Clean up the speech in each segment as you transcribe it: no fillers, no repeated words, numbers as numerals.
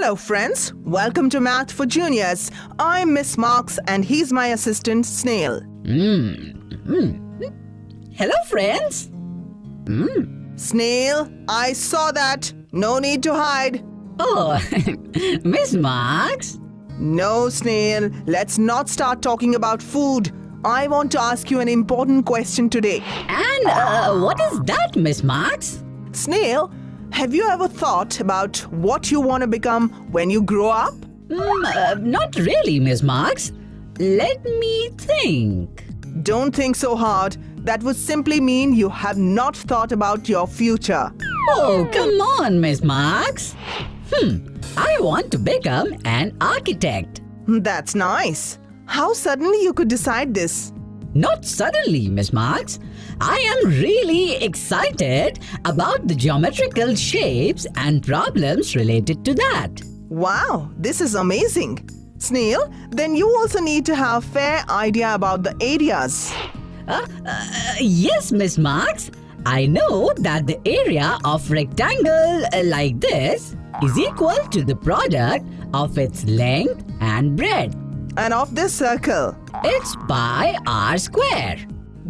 Hello friends, welcome to Math for Juniors. I'm Miss Marks and he's my assistant Snail. Hello, friends. Snail, I saw that. No need to hide. Oh, Miss Marks. No, Snail, let's not start talking about food. I want to ask you an important question today. And what is that, Miss Marks? Snail, have you ever thought about what you want to become when you grow up? Not really, Miss Marks. Let me think. Don't think so hard. That would simply mean you have not thought about your future. Oh, come on, Miss Marks. I want to become an architect. That's nice. How suddenly you could decide this? Not suddenly, Miss Marks. I am really excited about the geometrical shapes and problems related to that. Wow, this is amazing. Snail, then you also need to have a fair idea about the areas. Yes, Miss Marks. I know that the area of rectangle like this is equal to the product of its length and breadth. And of this circle. It's pi r square.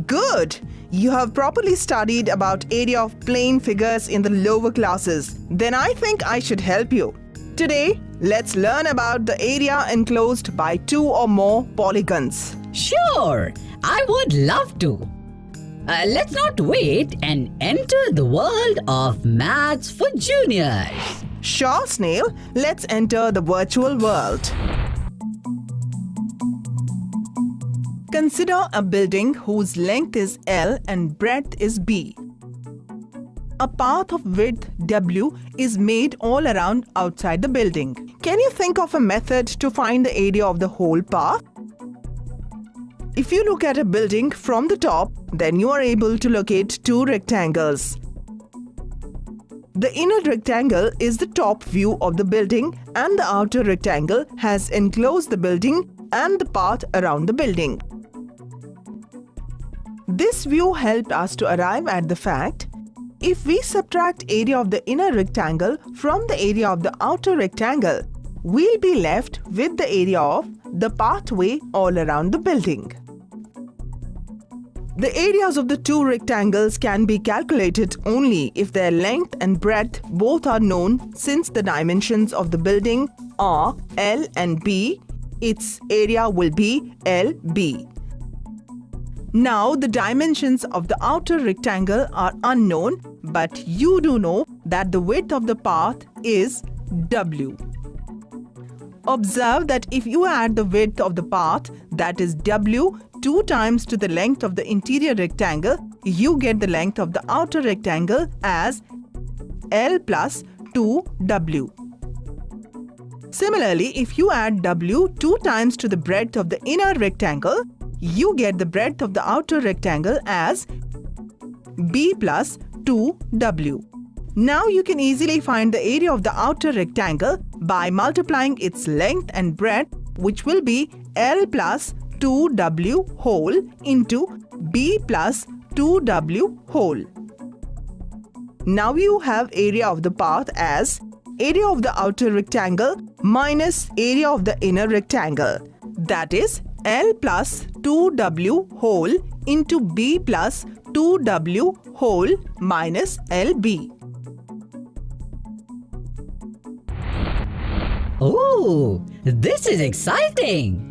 Good. You have properly studied about area of plane figures in the lower classes. Then I think I should help you. Today, let's learn about the area enclosed by two or more polygons. Sure, I would love to. Let's not wait and enter the world of Maths for Juniors. Sure, Snail. Let's enter the virtual world. Consider a building whose length is L and breadth is B. A path of width W is made all around outside the building. Can you think of a method to find the area of the whole path? If you look at a building from the top, then you are able to locate two rectangles. The inner rectangle is the top view of the building and the outer rectangle has enclosed the building and the path around the building. This view helped us to arrive at the fact, if we subtract area of the inner rectangle from the area of the outer rectangle, we'll be left with the area of the pathway all around the building. The areas of the two rectangles can be calculated only if their length and breadth both are known. Since the dimensions of the building are L and B, its area will be LB. Now the dimensions of the outer rectangle are unknown, but you do know that the width of the path is W. Observe that if you add the width of the path, that is W, 2 times to the length of the interior rectangle, you get the length of the outer rectangle as L plus 2W. Similarly, if you add W 2 times to the breadth of the inner rectangle, you get the breadth of the outer rectangle as B plus 2W. Now you can easily find the area of the outer rectangle by multiplying its length and breadth, which will be L plus 2W whole into B plus 2W whole. Now you have area of the path as area of the outer rectangle minus area of the inner rectangle. That is L plus 2W whole into B plus 2W whole minus LB. Oh, this is exciting!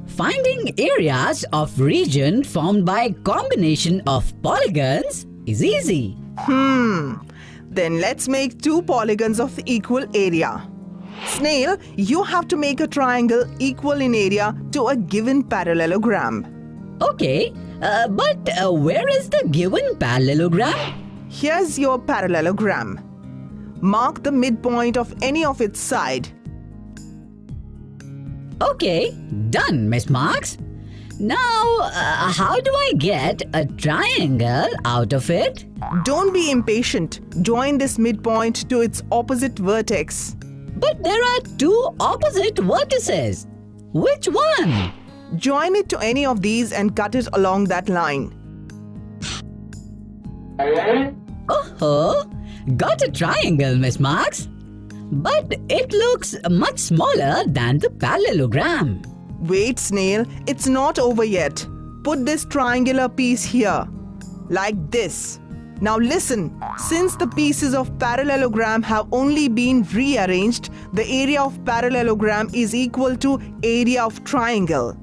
Finding areas of region formed by combination of polygons is easy. Then let's make two polygons of equal area. Snail, you have to make a triangle equal in area to a given parallelogram. Okay, but where is the given parallelogram? Here's your parallelogram. Mark the midpoint of any of its side. Okay, done, Miss Marks. Now, how do I get a triangle out of it? Don't be impatient. Join this midpoint to its opposite vertex. But there are two opposite vertices. Which one? Join it to any of these and cut it along that line. Oh, got a triangle, Miss Marks. but it looks much smaller than the parallelogram. Wait, Snail, it's not over yet. Put this triangular piece here, like this. Now listen, since the pieces of parallelogram have only been rearranged, the area of parallelogram is equal to area of triangle.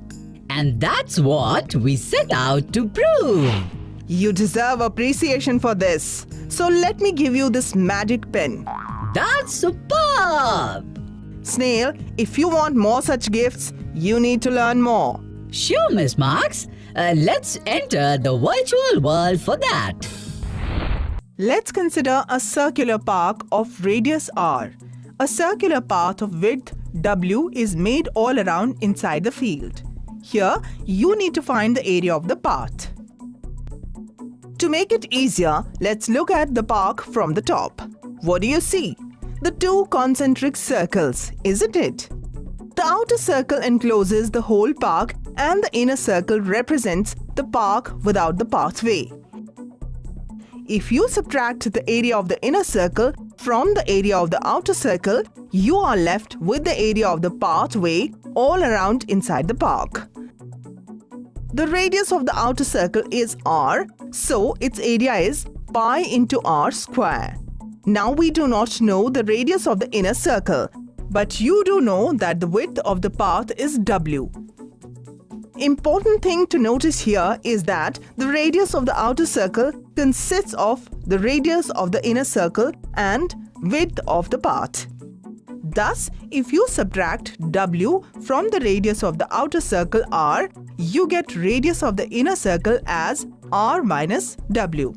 And that's what we set out to prove. You deserve appreciation for this. So let me give you this magic pen. That's superb! Snail, if you want more such gifts, you need to learn more. Sure, Miss Marks. Let's enter the virtual world for that. Let's consider a circular park of radius r. A circular path of width w is made all around inside the field. Here, you need to find the area of the path. To make it easier, let's look at the park from the top. What do you see? The two concentric circles, isn't it? The outer circle encloses the whole park and the inner circle represents the park without the pathway. If you subtract the area of the inner circle from the area of the outer circle, you are left with the area of the pathway all around inside the park. The radius of the outer circle is r, so its area is pi into r square. Now we do not know the radius of the inner circle, but you do know that the width of the path is w. Important thing to notice here is that the radius of the outer circle consists of the radius of the inner circle and width of the path. Thus, if you subtract w from the radius of the outer circle r, you get radius of the inner circle as r minus w.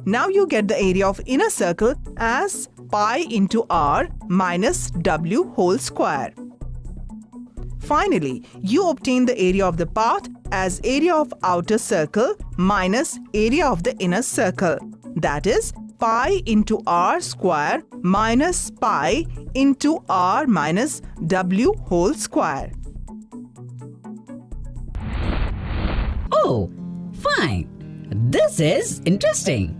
Now you get the area of inner circle as pi into r minus w whole square. Finally, you obtain the area of the path as area of outer circle minus area of the inner circle. That is pi into r square minus pi into r minus w whole square. Oh, fine. This is interesting.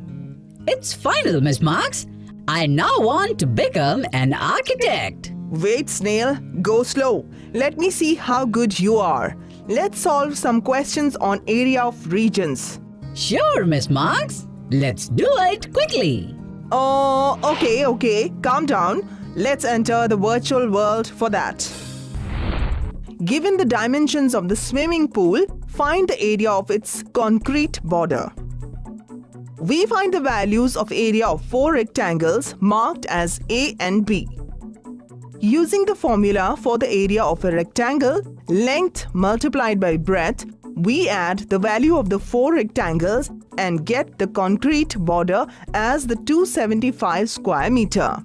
It's final, Miss Marks. I now want to become an architect. Wait, Snail, go slow. Let me see how good you are. Let's solve some questions on area of regions. Sure, Miss Marks. Let's do it quickly. Oh, okay. Calm down. Let's enter the virtual world for that. Given the dimensions of the swimming pool, find the area of its concrete border. We find the values of area of 4 rectangles marked as A and B. Using the formula for the area of a rectangle, length multiplied by breadth, we add the value of the 4 rectangles and get the concrete border as the 275 square meter.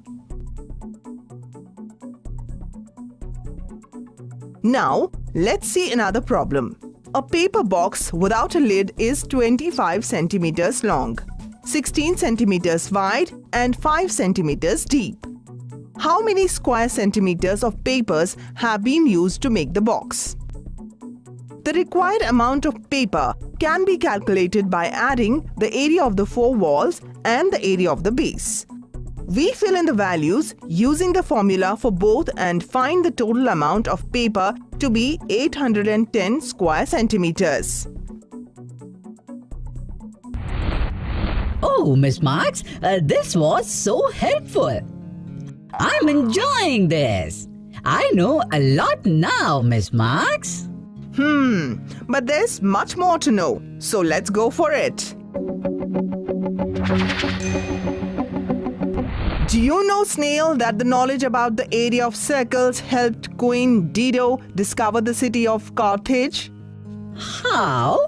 Now, let's see another problem. A paper box without a lid is 25 centimeters long, 16 centimeters wide and 5 centimeters deep. How many square centimeters of papers have been used to make the box? The required amount of paper can be calculated by adding the area of the 4 walls and the area of the base. We fill in the values using the formula for both and find the total amount of paper to be 810 square centimeters. Oh, Miss Marks, this was so helpful. I'm enjoying this. I know a lot now, Miss Marks. But there's much more to know, so let's go for it. Do you know, Snail, that the knowledge about the area of circles helped Queen Dido discover the city of Carthage? How?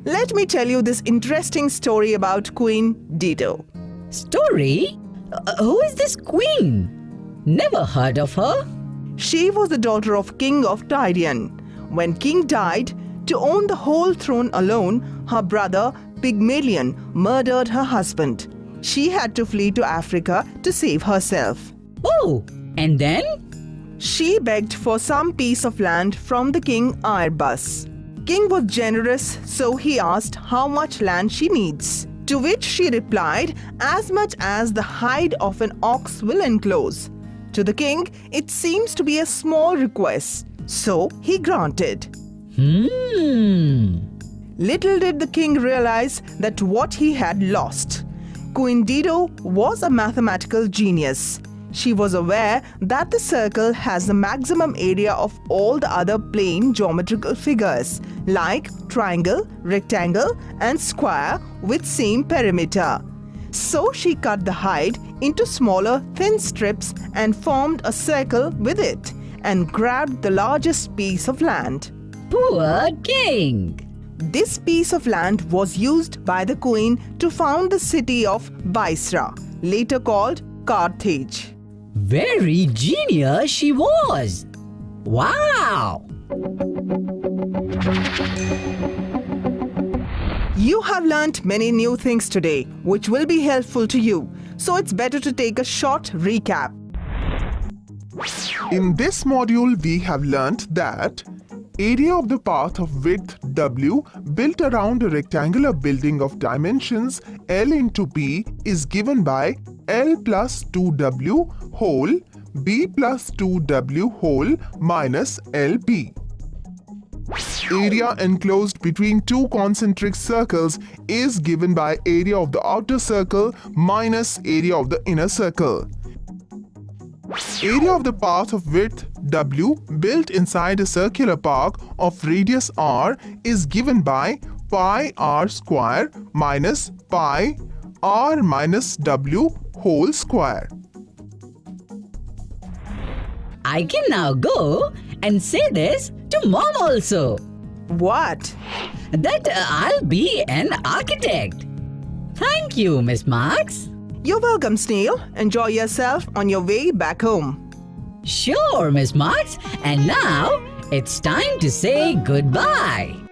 Let me tell you this interesting story about Queen Dido. Story? Who is this queen? Never heard of her. She was the daughter of King of Tyrian. When King died, to own the whole throne alone, her brother Pygmalion murdered her husband. She had to flee to Africa to save herself. Oh, and then? She begged for some piece of land from the king Airbus. King was generous, so he asked how much land she needs. To which she replied, as much as the hide of an ox will enclose. To the king, it seems to be a small request, so he granted. Little did the king realize that what he had lost. Queen Dido was a mathematical genius. She was aware that the circle has the maximum area of all the other plane geometrical figures like triangle, rectangle and square with same perimeter. So she cut the hide into smaller thin strips and formed a circle with it and grabbed the largest piece of land. Poor king. This piece of land was used by the queen to found the city of Bysra, later called Carthage. Very genius she was. Wow! You have learnt many new things today, which will be helpful to you. So it's better to take a short recap. In this module, we have learnt that area of the path of width W built around a rectangular building of dimensions L into B is given by L plus 2W whole B plus 2W whole minus LB. Area enclosed between two concentric circles is given by area of the outer circle minus area of the inner circle. Area of the path of width W built inside a circular park of radius r is given by pi r square minus pi r minus W whole square. I can now go and say this to mom also. What? That I'll be an architect. Thank you, Miss Marks. You're welcome, Snail. Enjoy yourself on your way back home. Sure, Miss Marks. And now it's time to say goodbye.